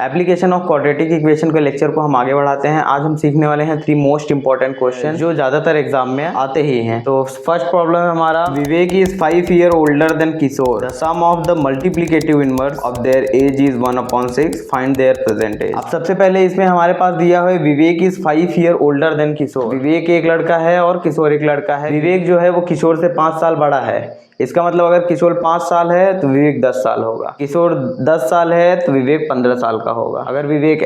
Application of quadratic equation के lecture को हम आगे बढ़ाते हैं। आज हम सीखने वाले हैं 3 मोस्ट इंपॉर्टेंट क्वेश्चन जो ज्यादातर एग्जाम में आते ही हैं। तो फर्स्ट प्रॉब्लम है हमारा, Vivek is 5 year older than Kishore, the sum of the multiplicative inverse of their age is 1/6, find their present age. अब सबसे पहले इसमें हमारे पास दिया हुआ है Vivek is 5 year older than Kishore. Vivek एक लड़का है और किशोर एक लड़का है। विवेक जो है वो किशोर से 5 साल बड़ा है। इसका मतलब अगर किशोर 5 साल है तो विवेक 10 साल होगा। किशोर 10 साल है तो विवेक 15 साल का होगा। अगर विवेक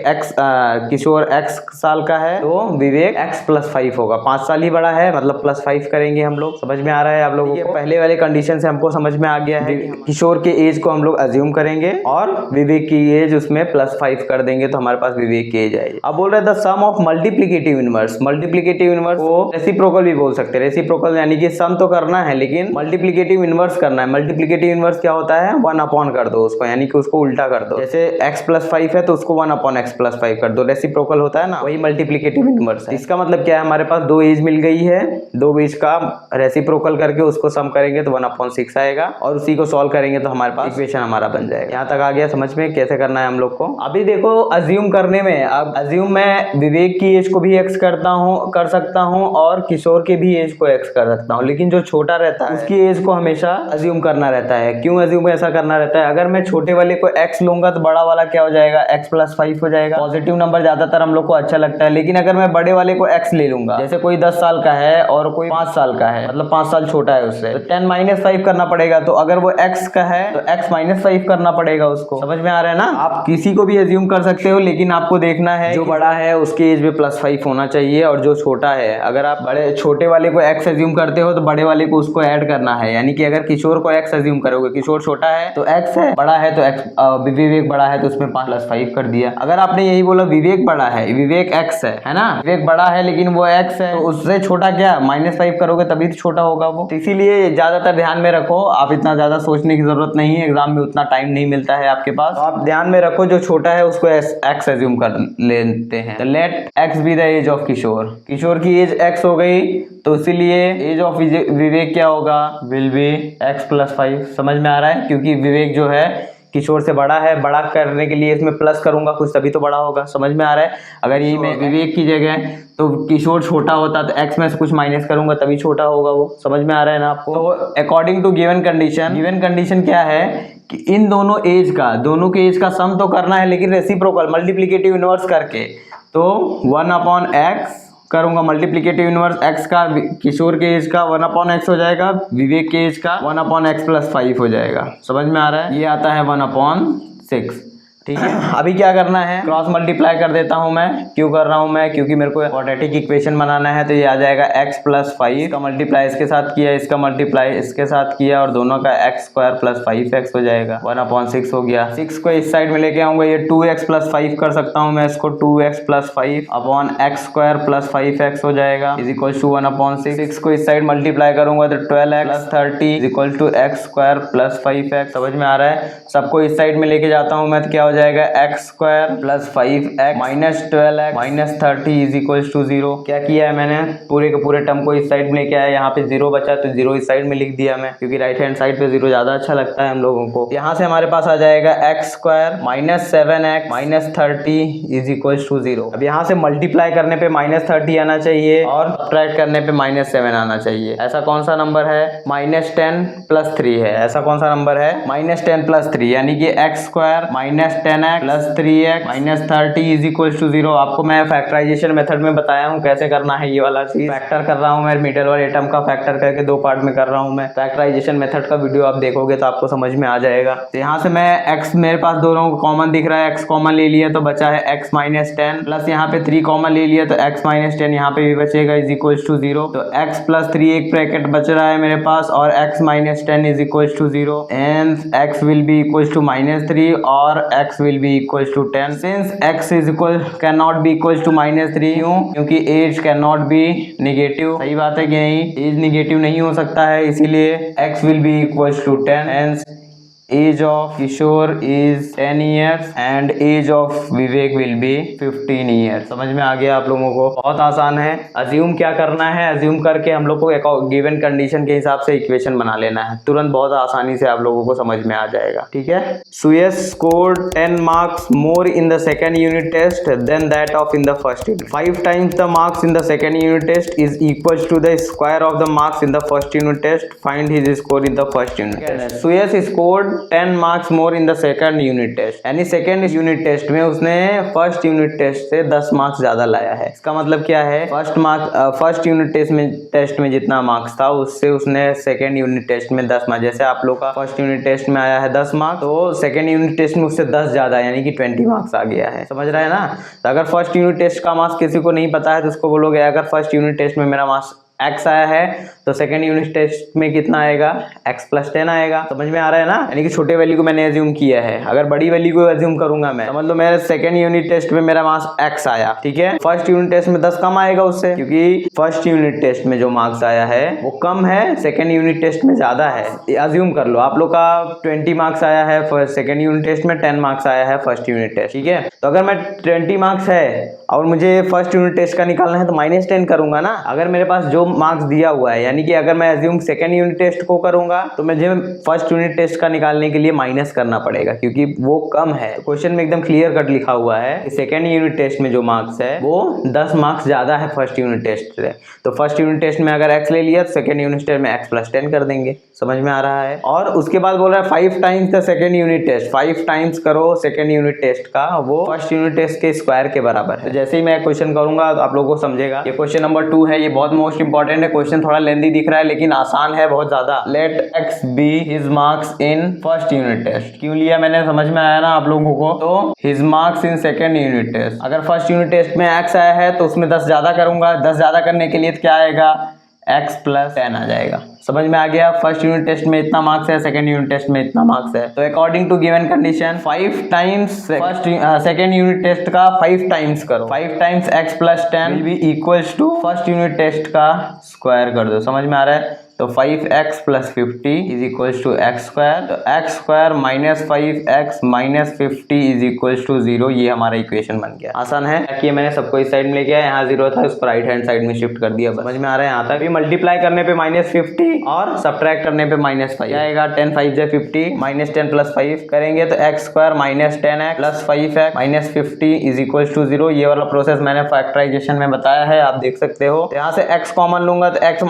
किशोर x साल का है तो विवेक x + 5 होगा। 5 साल ही बड़ा है मतलब +5 करेंगे हम लोग। समझ में आ रहा है आप लोगों को? पहले वाले कंडीशन से हमको समझ में आ गया है। किशोर के एज को हम लोग अज्यूम करेंगे और विवेक की एज उसमें +5 कर देंगे तो हमारे पास विवेक की एज आएगी। अब बोल रहे the sum of multiplicative inverse. Multiplicative inverse को रेसिप्रोकल भी बोल सकते हैं। रेसिप्रोकल यानी कि सम तो करना है लेकिन मल्टीप्लिकेटिव इनवर्स करना है। मल्टीप्लिकेटिव इनवर्स क्या होता है? 1 कर दो उसको, यानी कि उसको उल्टा कर दो। जैसे x + 5 है तो उसको 1/x + 5 कर दो। रेसिप्रोकल होता है ना, वही मल्टीप्लिकेटिव इनवर्स है। इसका मतलब क्या है, हमारे पास 2 एज मिल गई है, 2 एज का रेसिप्रोकल करके उसको सम करेंगे तो 1/6 आएगा और उसी को सॉल्व करेंगे तो हमारे पास इक्वेशन हमारा बन जाएगा। यहाँ तक आ गया समझ में कैसे करना है हम लोग को? अभी देखो अज्यूम करने में, अब अज्यूम मैं विवेक की एज को भी x कर सकता हूँ और किशोर के भी एज को x कर सकता हूँ, लेकिन जो छोटा रहता है उसकी एज को हमेशा अज्यूम करना रहता है। क्यों अज्यूम ऐसा करना रहता है? अगर मैं छोटे वाले को x लूंगा तो बड़ा वाला क्या हो जाएगा? x + 5 हो जाएगा। पॉजिटिव नंबर ज्यादातर हम लोग को अच्छा लगता है, लेकिन अगर मैं बड़े वाले को x ले लूंगा, जैसे कोई 10 साल का है और कोई 5 साल का है, मतलब 5 साल छोटा है उससे, तो 10 - 5 करना पड़ेगा। तो अगर वो x का है तो x - 5 करना पड़ेगा उसको। समझ में आ रहा है ना? आप किसी को भी अज्यूम कर सकते हो, लेकिन आपको देखना है जो बड़ा है उसके एज में +5 होना चाहिए और जो छोटा है, अगर आप छोटे वाले को x अज्यूम करते हो तो बड़े वाले को उसको ऐड करना है। यानी कि अगर किशोर को x अज्यूम करोगे, किशोर छोटा है तो x है, बड़ा है तो x, विवेक बड़ा है तो उसमें 5 + 5 कर दिया। अगर आपने यही बोला विवेक बड़ा है, विवेक x है ना, विवेक बड़ा है लेकिन वो x है, तो उससे छोटा क्या -5 करोगे तभी तो छोटा होगा वो। तो इसीलिए ज्यादातर ध्यान में रखो, आप इतना ज्यादा सोचने की जरूरत नहीं है, एग्जाम में उतना टाइम नहीं मिलता है आपके पास। तो आप ध्यान में रखो जो छोटा है उसको x अज्यूम कर लेते हैं। Let x be the age of Kishore. Kishore की एज x हो गई तो इसीलिए एज ऑफ विवेक क्या होगा? Will be x + 5। समझ में आ रहा है? क्योंकि विवेक जो है किशोर से बड़ा है, बड़ा करने के लिए इसमें प्लस करूंगा कुछ तभी तो बड़ा होगा। समझ में आ रहा है? अगर यही मैं विवेक की जगह तो किशोर छोटा होता तो x में से कुछ माइनस करूंगा तभी छोटा होगा वो। समझ में आ रहा है ना आपको? तो अकॉर्डिंग टू गिवन कंडीशन क्या है कि इन दोनों के एज का सम तो करना है, लेकिन रेसिप्रोकल मल्टीप्लिकेटिव इनवर्स करके। तो 1/x करूंगा, मल्टीप्लिकेटिव इनवर्स x का किशोर के एज का 1/x हो जाएगा, विवेक के एज का 1/x + 5 हो जाएगा। समझ में आ रहा है? ये आता है 1/6। ठीक है। अभी क्या करना है, क्रॉस मल्टीप्लाई कर देता हूं मैं। क्यों कर रहा हूं मैं? क्योंकि मेरे को क्वाड्रेटिक इक्वेशन बनाना है। तो ये आ जाएगा x + 5 का मल्टीप्लाई इसके साथ किया, इसका मल्टीप्लाई इसके साथ किया और दोनों का x² + 5x हो जाएगा, 1/6 हो गया। 6 को इस साइड में लेके आऊंगा, ये 2x + 5 कर सकता हूं मैं इसको, 2x + 5 x² + 5x हो जाएगा = 1/6। 6 को इस साइड मल्टीप्लाई करूंगा तो 12x + 30 = x² + 5x। समझ में आ रहा है? सबको इस साइड में लेके जाता हूं मैं तो क्या हो जाएगा? x² + 5x - 12x - 30 = 0। क्या किया है मैंने? पूरे के पूरे टर्म को इस साइड में लेके आया, यहाँ पे 0 बचा तो 0 इस साइड में लिख दिया मैं, क्योंकि राइट हैंड साइड पे 0 ज्यादा अच्छा लगता है हम लोगों को। यहाँ से हमारे पास आ जाएगा x² - 7x - 30 = 0। अब यहाँ से मल्टीप्लाई करने पे -30 आना चाहिए और सब्ट्रैक्ट करने पे -7 आना चाहिए। ऐसा कौन सा नंबर है? -10 + 3 है। ऐसा कौन सा नंबर है? -10 + 3, यानी कि x² - 10x + 3x - 30 = 0। आपको मैं फैक्टराइजेशन मेथड में बताया हूँ कैसे करना है। ये वाला चीज फैक्टर कर रहा हूँ मैं, मिडिल वाले टर्म का फैक्टर करके 2 पार्ट में कर रहा हूँ मैं। फैक्टराइजेशन मेथड का वीडियो आप देखोगे तो आपको समझ में आ जाएगा। तो यहाँ से मैं x, मेरे पास दोनों को कॉमन दिख रहा है, x कॉमन ले लिया तो बचा है x - 10 प्लस यहाँ पे 3 कॉमन ले लिया तो x - 10 यहाँ पे भी बचेगा = 0। तो x + 3 एक ब्रैकेट बच रहा है मेरे पास और x - 10 = 0 and x will be equals to -3 और x will be equals to 10। since x is equal cannot be equals to -3, क्योंकि एज cannot be नेगेटिव। सही बात है कि नहीं? एज नेगेटिव नहीं हो सकता है, इसीलिए x will be equals to 10 hence age of Kishore is 10 years and age of Vivek will be 15 years. समझ में आ गया आप लोगों को? बहुत आसान है। अज्यूम क्या करना है, अज्यूम करके हम लोग को गिवन कंडीशन के हिसाब से इक्वेशन बना लेना है, तुरंत बहुत आसानी से आप लोगों को समझ में आ जाएगा। ठीक है। Suyash scored 10 marks more in the second unit test than that of in the first unit. 5 times the marks in the second unit test is equals to the square of the marks in the first unit test. Find his score in the first unit test. Suyash scored 10 marks more in the second unit test, यानी second unit test में उसने first unit test से 10 marks ज्यादा लाया है। इसका मतलब क्या है, फर्स्ट यूनिट टेस्ट में जितना मार्क्स था उससे उसने सेकेंड यूनिट टेस्ट में 10 मार्क्स, जैसे आप लोग का फर्स्ट यूनिट टेस्ट में आया है 10 मार्क्स, तो सेकेंड यूनिट टेस्ट में उससे 10 ज्यादा यानी कि 20 मार्क्स आ गया है। समझ रहे हैं ना? तो अगर फर्स्ट यूनिट टेस्ट का मार्क्स किसी को नहीं पता है तो उसको बोलोगे अगर फर्स्ट यूनिट टेस्ट में मेरा मार्क्स x आया है तो सेकेंड यूनिट टेस्ट में कितना आएगा, x + 10 आएगा। समझ में आ रहा है ना? यानी कि छोटे वैल्यू को मैंने एज्यूम किया है, अगर बड़ी वैल्यू को एज्यूम करूंगा मैं, समझ लो मेरे सेकेंड यूनिट टेस्ट में मेरा मार्क्स x आया, ठीक है। फर्स्ट यूनिट टेस्ट में 10 कम आएगा उससे, क्योंकि फर्स्ट यूनिट टेस्ट में जो मार्क्स आया है वो कम है, सेकेंड यूनिट टेस्ट में ज्यादा है। एज्यूम कर लो आप लोग का 20 मार्क्स आया है सेकेंड यूनिट टेस्ट में, 10 मार्क्स आया है फर्स्ट यूनिट टेस्ट, ठीक है। तो अगर मैं 20 मार्क्स है और मुझे फर्स्ट यूनिट टेस्ट का निकालना है तो -10 करूंगा ना। अगर मेरे पास जो मार्क्स दिया हुआ है, यानी कि अगर मैं एज्यूम सेकेंड यूनिट टेस्ट को करूंगा तो मुझे फर्स्ट यूनिट टेस्ट का निकालने के लिए माइनस करना पड़ेगा, क्योंकि वो कम है। क्वेश्चन में एकदम क्लियर कट लिखा हुआ है कि सेकेंड यूनिट टेस्ट में जो मार्क्स है वो 10 मार्क्स ज्यादा है फर्स्ट यूनिट टेस्ट से। तो फर्स्ट यूनिट टेस्ट में अगर x ले लिया तो सेकेंड यूनिट टेस्ट में x + 10 कर देंगे। समझ में आ रहा है? और उसके बाद बोल रहा है 5 times the second unit test, 5 times करो सेकेंड यूनिट टेस्ट का, वो फर्स्ट यूनिट टेस्ट के स्क्वायर के बराबर है। तो जैसे ही मैं क्वेश्चन करूंगा तो आप लोगों को समझेगा। ये क्वेश्चन नंबर 2 है, ये बहुत मोस्ट इंपॉर्टेंट है। क्वेश्चन थोड़ा लेंथी दिख रहा है लेकिन आसान है बहुत ज्यादा। Let x be his marks in first unit test. क्यों लिया मैंने, समझ में आया ना आप लोगों को? तो his marks in second unit test, अगर फर्स्ट यूनिट टेस्ट में x आया है तो उसमें 10 ज्यादा करूंगा, 10 ज्यादा करने के लिए क्या आएगा, x + 10 आ जाएगा। समझ में आ गया? फर्स्ट यूनिट टेस्ट में इतना मार्क्स है, सेकंड यूनिट टेस्ट में इतना मार्क्स है, तो according to given condition 5 times second unit test का 5 टाइम्स करो, 5 times x + 10 will be equals to first unit test का स्क्वायर कर दो। समझ में आ रहा है? तो 5x + 50 is equals to x², तो x² - 5x - 50 is equals to 0। ये हमारा इक्वेशन बन गया। आसान है कि मैंने सबको इस साइड में लेके आया, यहाँ 0 था उसको राइट हैंड साइड में शिफ्ट कर दिया। समझ में आ रहा है यहाँ तक? मल्टीप्लाई करने पे -50 और सब्ट्रैक्ट करने पे -5 आएगा। 10 5 = 50, -10 + 5 करेंगे तो x² - 10x + 5x - 50 is equals to 0। ये वाला प्रोसेस मैंने फैक्टराइजेशन में बताया है, आप देख सकते हो। तो यहाँ से x कॉमन लूंगा तो x -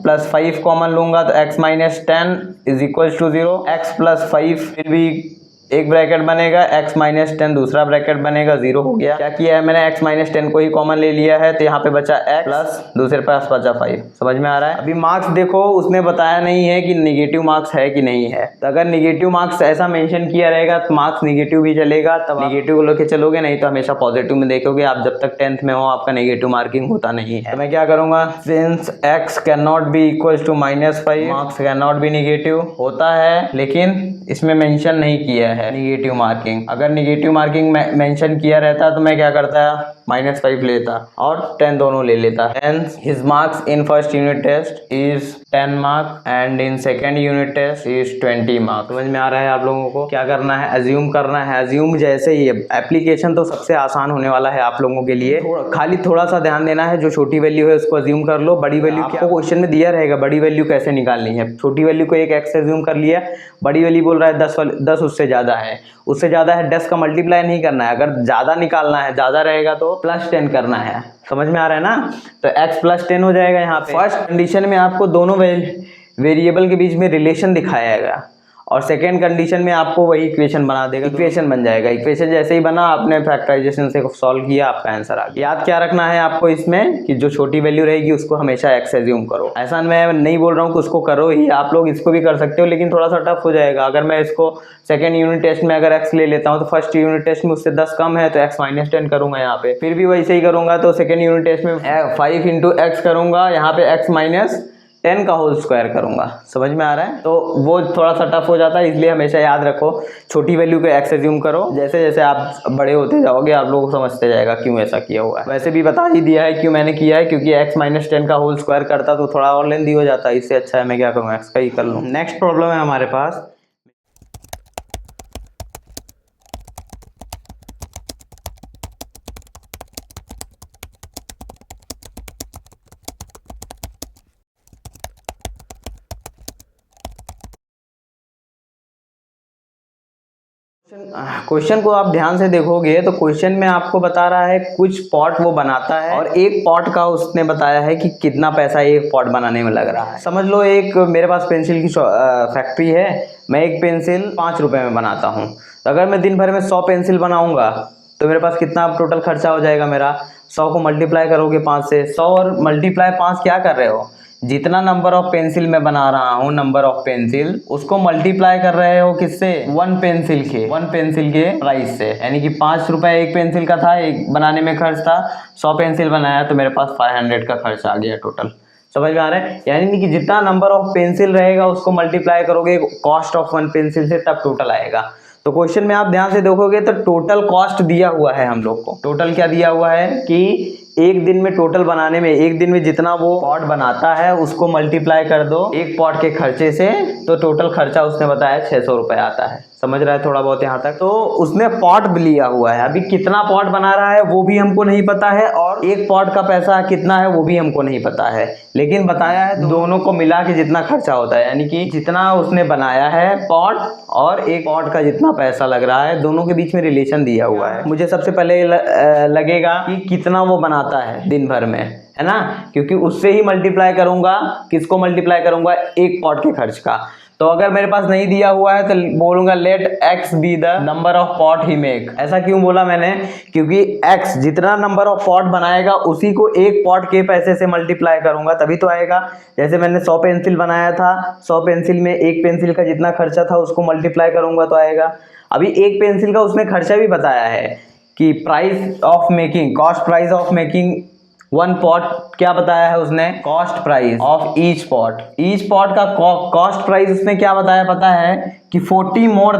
10 + 5 कॉमन लूंगा तो x - 10 is equals to 0। x + 5 फिर भी एक ब्रैकेट बनेगा, x - 10 दूसरा ब्रैकेट बनेगा, 0 हो गया। क्या किया है मैंने, x - 10 को ही कॉमन ले लिया है तो यहाँ पे बचा x प्लस दूसरे पास बचा 5। समझ में आ रहा है? अभी मार्क्स देखो, उसने बताया नहीं है कि निगेटिव मार्क्स है कि नहीं है। तो अगर निगेटिव मार्क्स ऐसा मेंशन किया रहेगा तो मार्क्स निगेटिव भी चलेगा, तब निगेटिव को लेके चलोगे, नहीं तो हमेशा पॉजिटिव में देखोगे। आप जब तक 10th में हो आपका नेगेटिव मार्किंग होता नहीं है। तो मैं क्या करूंगा, since x can not be equal to -5, marks can not be negative, होता है लेकिन इसमें मेंशन नहीं किया है निगेटिव मार्किंग। अगर निगेटिव मार्किंग मेंशन किया रहता तो मैं क्या करता, -5 लेता और 10 दोनों ले लेता। Hence his marks in first unit test is 10 mark and in second unit test is 20 mark। समझ में आ रहा है आप लोगों को? क्या करना है, अज्यूम करना है। अज्यूम जैसे ही एप्लीकेशन तो सबसे आसान होने वाला है आप लोगों के लिए, खाली थोड़ा सा ध्यान देना है। जो छोटी वैल्यू है उसको अज्यूम कर लो, बड़ी वैल्यू आपको क्वेश्चन में दिया रहेगा बड़ी वैल्यू कैसे निकालनी है। छोटी वैल्यू को एक x अज्यूम कर लिया, बड़ी वैल्यू बोल रहा है 10 उससे ज्यादा है, उससे ज्यादा है 10 का मल्टीप्लाई नहीं करना है। अगर ज्यादा निकालना है, ज्यादा रहेगा तो +10 करना है। समझ में आ रहा है ना? तो x + 10 हो जाएगा यहाँ पे। फर्स्ट कंडीशन में आपको दोनों वेरिएबल के बीच में रिलेशन दिखाएगा और सेकेंड कंडीशन में आपको वही इक्वेशन बना देगा, इक्वेशन बन जाएगा। इक्वेशन जैसे ही बना, आपने फैक्टराइजेशन से सॉल्व किया, आपका आंसर आ गया। याद क्या रखना है आपको इसमें कि जो छोटी वैल्यू रहेगी उसको हमेशा x एज्यूम करो। ऐसा मैं नहीं बोल रहा हूँ कि उसको करो ही, आप लोग इसको भी कर सकते हो, लेकिन थोड़ा सा टफ हो जाएगा। अगर मैं इसको सेकेंड यूनिट टेस्ट में अगर x ले लेता हूँ तो फर्स्ट यूनिट टेस्ट में उससे 10 कम है तो x - 10 करूंगा यहाँ पे। फिर भी वैसे ही करूंगा तो सेकेंड यूनिट टेस्ट में 5 × x करूंगा, यहाँ पे x - 10 का होल स्क्वायर करूंगा। समझ में आ रहा है? तो वो थोड़ा सा टफ हो जाता है, इसलिए हमेशा याद रखो छोटी वैल्यू को x एज्यूम करो। जैसे जैसे आप बड़े होते जाओगे आप लोग समझते जाएगा क्यों ऐसा किया हुआ है। वैसे भी बता ही दिया है क्यों मैंने किया है, क्योंकि x - 10 का होल स्क्वायर करता तो थोड़ा और लेंथी हो जाता है। इससे अच्छा है मैं क्या करूँ, x का ही कर लूँ। नेक्स्ट प्रॉब्लम है हमारे पास, क्वेश्चन को आप ध्यान से देखोगे तो क्वेश्चन में आपको बता रहा है कुछ पॉट वो बनाता है और एक पॉट का उसने बताया है कि कितना पैसा एक पॉट बनाने में लग रहा है। समझ लो एक मेरे पास पेंसिल की फैक्ट्री है, मैं एक पेंसिल 5 रुपए में बनाता हूँ। तो अगर मैं दिन भर में 100 पेंसिल बनाऊंगा तो मेरे पास कितना टोटल खर्चा हो जाएगा मेरा। 100 को मल्टीप्लाई करोगे 5 से, 100 और मल्टीप्लाई 5 क्या कर रहे हो, जितना नंबर ऑफ पेंसिल मैं बना रहा हूँ, नंबर ऑफ पेंसिल, उसको मल्टीप्लाई कर रहे हो किससे, वन पेंसिल के प्राइस से। यानी कि 5 रुपए एक पेंसिल का था, एक बनाने में खर्च था, 100 पेंसिल बनाया तो मेरे पास 500 का खर्च आ गया टोटल। समझ में आ रहा है। यानी कि जितना नंबर ऑफ पेंसिल रहेगा उसको मल्टीप्लाई करोगे कॉस्ट ऑफ वन पेंसिल से, तब टोटल आएगा। तो क्वेश्चन में आप ध्यान से देखोगे तो टोटल कॉस्ट दिया हुआ है हम लोग को। टोटल क्या दिया हुआ है कि एक दिन में टोटल बनाने में, एक दिन में जितना वो पॉट बनाता है उसको मल्टीप्लाई कर दो एक पॉट के खर्चे से, तो टोटल खर्चा उसने बताया 600 रुपए आता है। समझ रहा है थोड़ा बहुत यहाँ तक। तो उसने पॉट भी लिया हुआ है, अभी कितना पॉट बना रहा है वो भी हमको नहीं पता है, और एक पॉट का पैसा कितना है वो भी हमको नहीं पता है, लेकिन बताया है दोनों को मिला के जितना खर्चा होता है। यानी कि जितना उसने बनाया है पॉट और एक पॉट का जितना पैसा लग रहा है, दोनों के बीच में रिलेशन दिया हुआ है। मुझे सबसे पहले लगेगा कि कितना वो बनाता है दिन भर में, है ना, क्योंकि उससे ही मल्टीप्लाई करूंगा, किसको मल्टीप्लाई करूंगा, एक पॉट के खर्च का। तो अगर मेरे पास नहीं दिया हुआ है तो बोलूंगा let x be the number of pot he make. ऐसा क्यों बोला मैंने, क्योंकि x जितना नंबर ऑफ पॉट बनाएगा उसी को एक पॉट के पैसे से मल्टीप्लाई करूंगा तभी तो आएगा। जैसे मैंने 100 पेंसिल बनाया था, 100 पेंसिल में एक पेंसिल का जितना खर्चा था उसको मल्टीप्लाई करूंगा तो आएगा। अभी एक पेंसिल का उसने खर्चा भी बताया है कि price of making, cost price of making one pot, क्या बताया है उसने, cost price of each pot का कॉस्ट प्राइस उसने क्या बताया पता है कि 40 मोर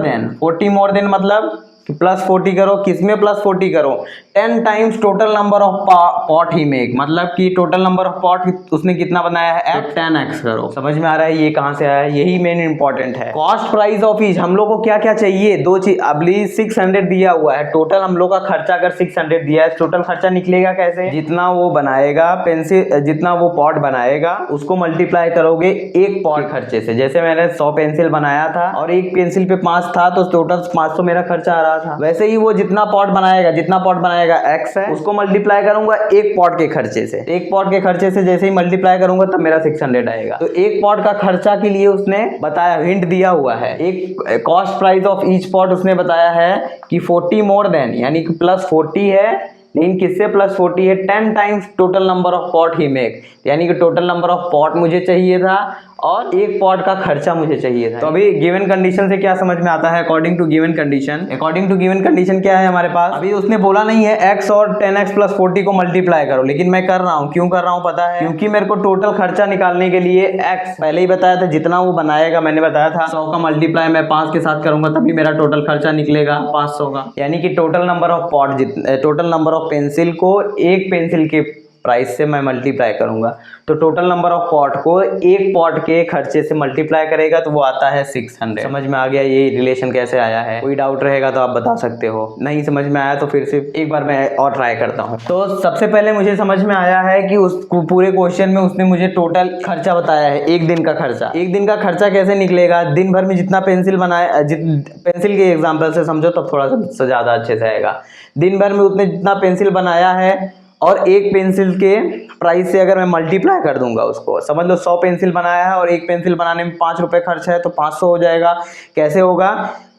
देन मतलब कि प्लस 40 करो, किसमें प्लस 40 करो, 10 times total number of pot he make, मतलब कि टोटल नंबर ऑफ पॉट उसने कितना बनाया है, 10x करो। समझ में आ रहा है ये कहां से आया है, यही मेन इंपॉर्टेंट है। कॉस्ट प्राइस ऑफ ईच हम लोग को क्या क्या चाहिए, दो चीज। अभी 600 दिया हुआ है टोटल, हम लोग का खर्चा अगर 600 दिया है, टोटल खर्चा निकलेगा कैसे, जितना वो बनाएगा पेंसिल, जितना वो पॉट बनाएगा उसको मल्टीप्लाई करोगे एक पॉट खर्चे से। जैसे मैंने 100 पेंसिल बनाया था और एक पेंसिल पे 5 था तो टोटल 500 मेरा खर्चा आ रहा था। वैसे ही वो जितना पॉट बनाएगा x है, उसको मल्टीप्लाई करूंगा एक पॉट के खर्चे से। एक पॉट के खर्चे से जैसे ही मल्टीप्लाई करूंगा तब मेरा 600 आएगा। तो एक पॉट का खर्चा के लिए उसने बताया, हिंट दिया हुआ है, एक cost price of each pot उसने बताया है कि 40 मोर देन, यानी कि प्लस 40 है, लेकिन किससे प्लस 40 है, 10 times total number of pot he make, यानी कि टोटल नंबर ऑफ पॉट मुझे चाहिए था और एक पॉट का खर्चा मुझे चाहिए था। तो अभी गिवन कंडीशन से क्या समझ में आता है, अकॉर्डिंग टू गिवन कंडीशन क्या है हमारे पास। अभी उसने बोला नहीं है x और 10x प्लस 40 को मल्टीप्लाई करो, लेकिन मैं कर रहा हूँ। क्यों कर रहा हूँ पता है, क्योंकि मेरे को टोटल खर्चा निकालने के लिए x पहले ही बताया था, जितना वो बनाएगा मैंने बताया था 100 का मल्टीप्लाई मैं 5 के साथ करूंगा तभी मेरा टोटल खर्चा निकलेगा 500 का। यानी कि total number of pot, total number of pencil को एक पेंसिल के प्राइस से मैं मल्टीप्लाई करूंगा, तो टोटल नंबर ऑफ पॉट को एक पॉट के खर्चे से मल्टीप्लाई करेगा तो वो आता है 600। समझ में आ गया ये रिलेशन कैसे आया है। कोई डाउट रहेगा तो आप बता सकते हो, नहीं समझ में आया तो फिर से एक बार मैं और ट्राई करता हूँ। तो सबसे पहले मुझे समझ में आया है कि उस पूरे क्वेश्चन में उसने मुझे टोटल खर्चा बताया है, एक दिन का खर्चा। एक दिन का खर्चा कैसे निकलेगा, दिन भर में जितना पेंसिल बनाया, पेंसिल के एग्जाम्पल से समझो तब थोड़ा सा ज़्यादा अच्छे से आएगा। दिन भर में उसने जितना पेंसिल बनाया है और एक पेंसिल के प्राइस से अगर मैं मल्टीप्लाई कर दूंगा उसको, समझ लो 100 पेंसिल बनाया है और एक पेंसिल बनाने में 5 रुपए खर्च है तो 500 हो जाएगा। कैसे होगा,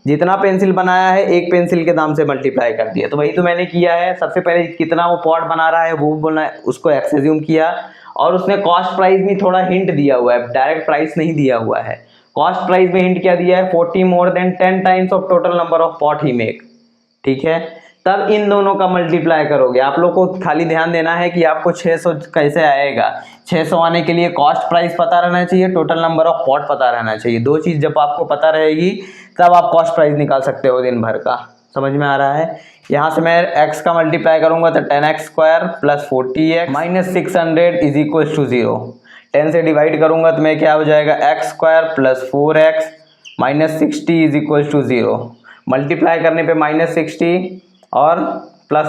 जितना पेंसिल बनाया है एक पेंसिल के दाम से मल्टीप्लाई कर दिया। तो वही तो मैंने किया है। सबसे पहले कितना वो पॉट बना रहा है वो बोलना है, उसको एक्स एज्यूम किया, और उसने कॉस्ट प्राइस में थोड़ा हिंट दिया हुआ है, डायरेक्ट प्राइस नहीं दिया हुआ है। कॉस्ट प्राइस में हिंट क्या दिया है, 40 more than 10 times of total number of pot he make. ठीक है, तब इन दोनों का मल्टीप्लाई करोगे। आप लोग को खाली ध्यान देना है कि आपको 600 कैसे आएगा। 600 आने के लिए कॉस्ट प्राइस पता रहना चाहिए, टोटल नंबर ऑफ पॉट पता रहना चाहिए। दो चीज जब आपको पता रहेगी तब आप कॉस्ट प्राइस निकाल सकते हो दिन भर का। समझ में आ रहा है। यहाँ से मैं x का मल्टीप्लाई करूंगा तो 10x square plus 40x minus 600 is equal to 0। 10 से डिवाइड करूंगा तो मैं क्या हो जाएगा, x square plus 4x minus 60 is equal to 0। Multiply करने पे माइनस 60 और प्लस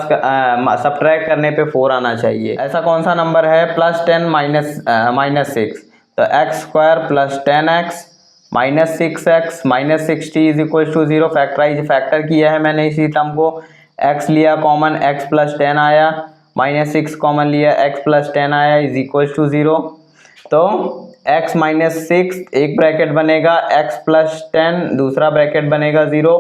सब्ट्रैक्ट करने पे 4 आना चाहिए। ऐसा कौन सा नंबर है, प्लस 10 माइनस 6, तो x square plus 10x -6x minus 60 is equal to 0। Factor किया है मैंने इसी टर्म को, x लिया कॉमन, x प्लस 10 आया, -6 कॉमन लिया, x प्लस 10 आया इज इक्वल टू 0। तो x माइनस 6 एक ब्रैकेट बनेगा, x प्लस 10 दूसरा ब्रैकेट बनेगा 0।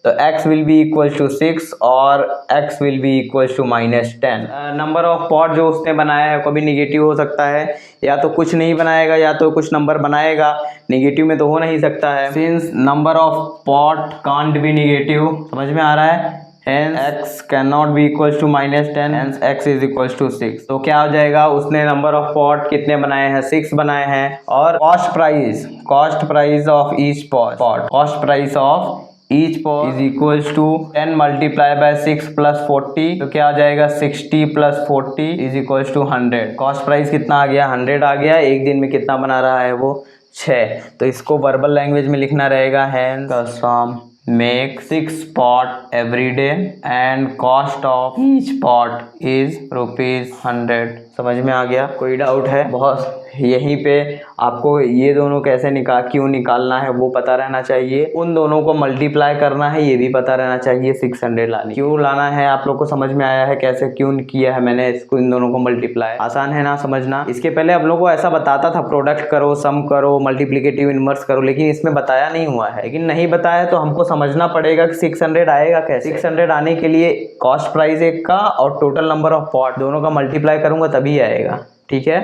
तो x will be equal to 6 और x will be equal to -10। Number of pot जो उसने बनाया है कभी निगेटिव हो सकता है, या तो कुछ नहीं बनाएगा या तो कुछ नंबर बनाएगा, निगेटिव में तो हो नहीं सकता है। Since number of pot can't be negative, समझ में आ रहा है, hence x cannot be equal to -10, hence x is equal to 6। तो क्या हो जाएगा, उसने नंबर ऑफ पॉट कितने बनाए हैं, 6 बनाए हैं। और cost price of each pot, cost price of each pot is equal to 10 multiply by 6 plus 40। तो क्या आ जाएगा, 60 plus 40 is equal to 100। Cost price कितना आ गया, 100 आ गया। एक दिन में कितना बना रहा है वो, 6। तो इसको वर्बल लैंग्वेज में लिखना रहेगा, hence the sum make 6 pot every day and cost of each pot is ₹100। समझ में आ गया, कोई डाउट है? बहुत यहीं पे आपको ये दोनों कैसे क्यों निकालना है वो पता रहना चाहिए, उन दोनों को मल्टीप्लाई करना है ये भी पता रहना चाहिए। 600 लानी क्यों लाना है आप लोग को समझ में आया है, कैसे क्यों किया है मैंने इसको, इन दोनों को मल्टीप्लाई। आसान है ना समझना। इसके पहले आप लोगों को ऐसा बताता था प्रोडक्ट करो, सम करो, मल्टीप्लिकेटिव इनवर्स करो, लेकिन इसमें बताया नहीं हुआ है। लेकिन नहीं बताया तो हमको समझना पड़ेगा कि 600 आएगा कैसे। 600 आने के लिए कॉस्ट प्राइस एक का और टोटल नंबर ऑफ पॉट दोनों का मल्टीप्लाई करूंगा तभी आएगा, ठीक है।